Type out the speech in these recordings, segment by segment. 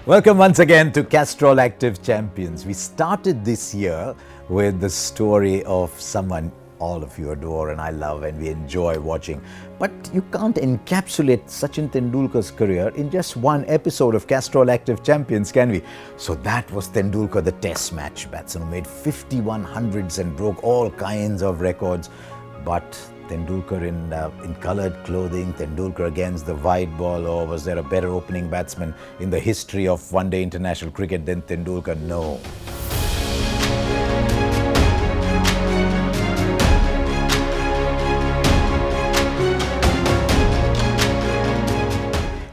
Welcome once again to Castrol Activ Champions. We started this year with the story of someone all of you adore and I love and we enjoy watching. But you can't encapsulate Sachin Tendulkar's career in just one episode of Castrol Activ Champions, can we? So that was Tendulkar, the test match batsman who made 51 hundreds and broke all kinds of records. But Tendulkar in coloured clothing, Tendulkar against the white ball, or was there a better opening batsman in the history of one-day international cricket than Tendulkar? No.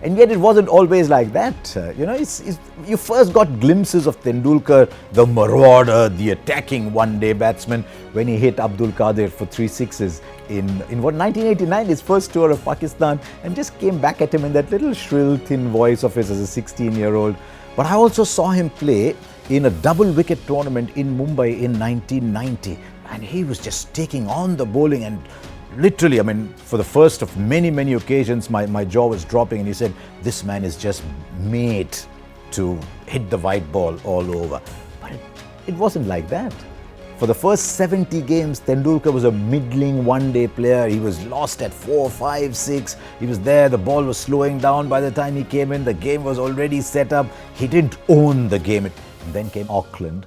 And yet it wasn't always like that. You first got glimpses of Tendulkar, the marauder, the attacking one-day batsman, when he hit Abdul Qadir for 3 sixes in 1989, his first tour of Pakistan, and just came back at him in that little shrill, thin voice of his as a 16-year-old. But I also saw him play in a double-wicket tournament in Mumbai in 1990, and he was just taking on the bowling and literally, for the first of many, many occasions, my jaw was dropping and he said, this man is just made to hit the white ball all over. But it wasn't like that. For the first 70 games, Tendulkar was a middling one-day player. He was lost at 4, 5, 6. He was there, the ball was slowing down by the time he came in. The game was already set up. He didn't own the game. And then came Auckland.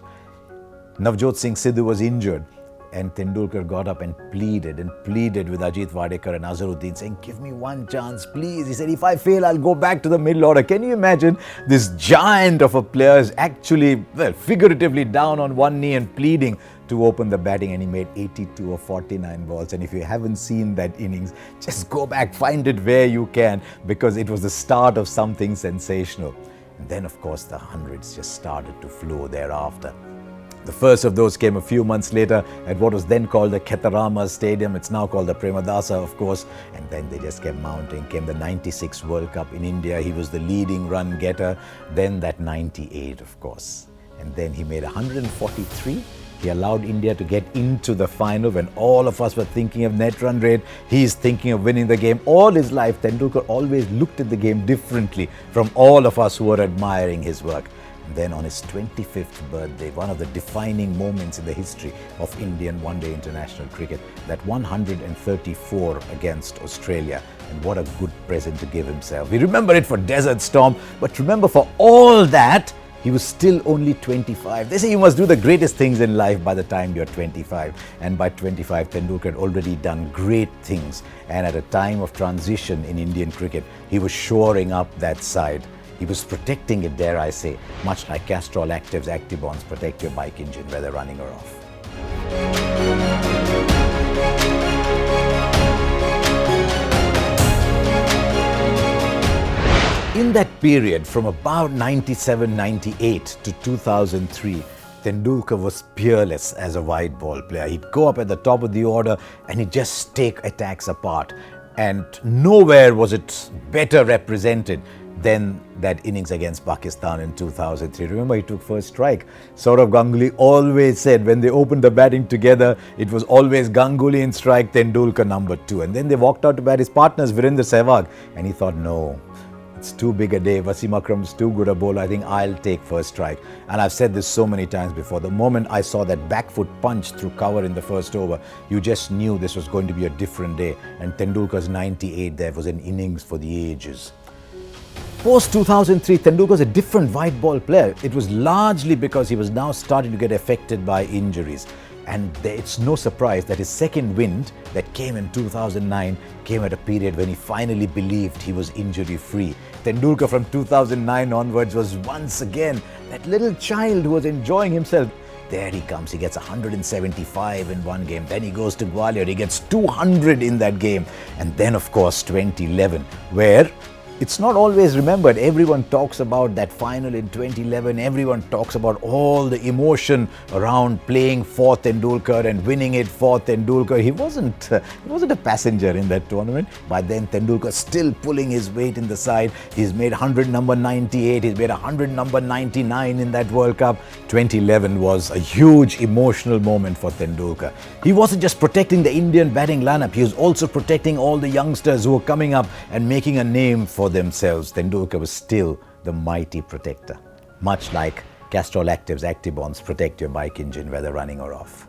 Navjot Singh Sidhu was injured. And Tendulkar got up and pleaded with Ajit Wadekar and Azharuddin, saying, give me one chance, please. He said, if I fail, I'll go back to the middle order. Can you imagine this giant of a player is actually, figuratively down on one knee and pleading to open the batting, and he made 82 of 49 balls. And if you haven't seen that innings, just go back, find it where you can, because it was the start of something sensational. And then, of course, the hundreds just started to flow thereafter. The first of those came a few months later at what was then called the Ketarama Stadium. It's now called the Premadasa, of course. And then they just kept mounting. Came the 96 World Cup in India. He was the leading run getter. Then that 98, of course. And then he made 143. He allowed India to get into the final when all of us were thinking of net run rate. He's thinking of winning the game. All his life, Tendulkar always looked at the game differently from all of us who were admiring his work. And then on his 25th birthday, one of the defining moments in the history of Indian one-day international cricket, that 134 against Australia. And what a good present to give himself. We remember it for Desert Storm, but remember, for all that, he was still only 25. They say you must do the greatest things in life by the time you're 25. And by 25, Tendulkar had already done great things. And at a time of transition in Indian cricket, he was shoring up that side. He was protecting it, dare I say, much like Castrol Activ's Actibonds protect your bike engine, whether running or off. In that period, from about 97-98 to 2003, Tendulkar was peerless as a white ball player. He'd go up at the top of the order and he'd just take attacks apart. And nowhere was it better represented than that innings against Pakistan in 2003. Remember, he took first strike. Saurav Ganguly always said when they opened the batting together, it was always Ganguly in strike, Tendulkar number 2. And then they walked out to bat his partners, Virender Sehwag. And he thought, no, it's too big a day. Wasim Akram's too good a bowler. I think I'll take first strike. And I've said this so many times before. The moment I saw that back foot punch through cover in the first over, you just knew this was going to be a different day. And Tendulkar's 98 there was an innings for the ages. Post 2003, Tendulkar was a different white ball player. It was largely because he was now starting to get affected by injuries. And it's no surprise that his second wind that came in 2009 came at a period when he finally believed he was injury-free. Tendulkar from 2009 onwards was once again that little child who was enjoying himself. There he comes, he gets 175 in one game. Then he goes to Gwalior, he gets 200 in that game. And then, of course, 2011, where it's not always remembered. Everyone talks about that final in 2011. Everyone talks about all the emotion around playing for Tendulkar and winning it for Tendulkar. He wasn't a passenger in that tournament. By then, Tendulkar still pulling his weight in the side. He's made 100 number 98. He's made 100 number 99 in that World Cup. 2011 was a huge emotional moment for Tendulkar. He wasn't just protecting the Indian batting lineup. He was also protecting all the youngsters who were coming up and making a name for themselves. Tendulkar was still the mighty protector, much like Castrol Activ's Actibonds protect your bike engine whether running or off.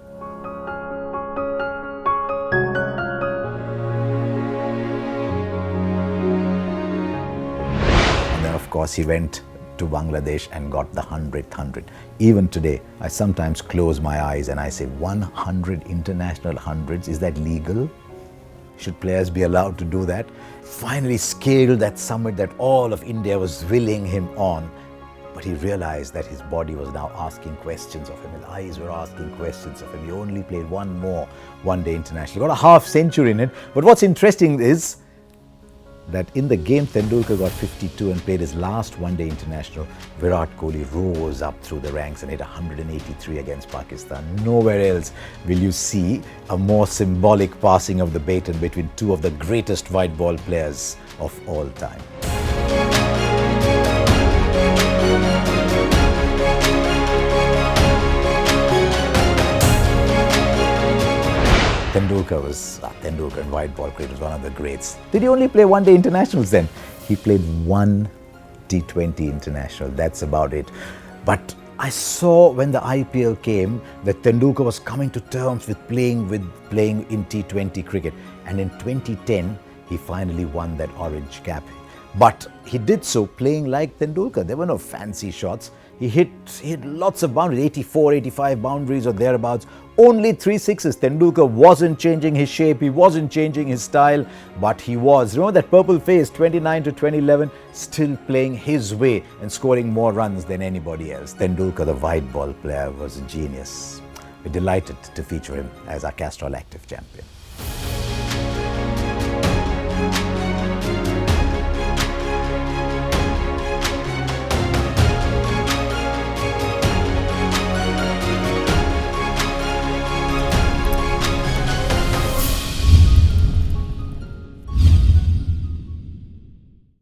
And then of course he went to Bangladesh and got the 100th 100. Even today, I sometimes close my eyes and I say, 100 international hundreds, is that legal? Should players be allowed to do that? Finally scaled that summit that all of India was willing him on. But he realized that his body was now asking questions of him. His eyes were asking questions of him. He only played one more one-day international. Got a half century in it. But what's interesting is that in the game Tendulkar got 52 and played his last one-day international, Virat Kohli rose up through the ranks and hit 183 against Pakistan. Nowhere else will you see a more symbolic passing of the baton between two of the greatest white ball players of all time. Tendulkar in white ball cricket was one of the greats. Did he only play one-day internationals then? He played one T20 international, that's about it. But I saw when the IPL came that Tendulkar was coming to terms with playing in T20 cricket. And in 2010, he finally won that orange cap. But he did so playing like Tendulkar. There were no fancy shots. He hit lots of boundaries, 84, 85 boundaries or thereabouts. Only 3 sixes. Tendulkar wasn't changing his shape, he wasn't changing his style, but he was. Remember that purple face, 29 to 2011, still playing his way and scoring more runs than anybody else. Tendulkar, the white ball player, was a genius. We're delighted to feature him as our Castrol Activ champion.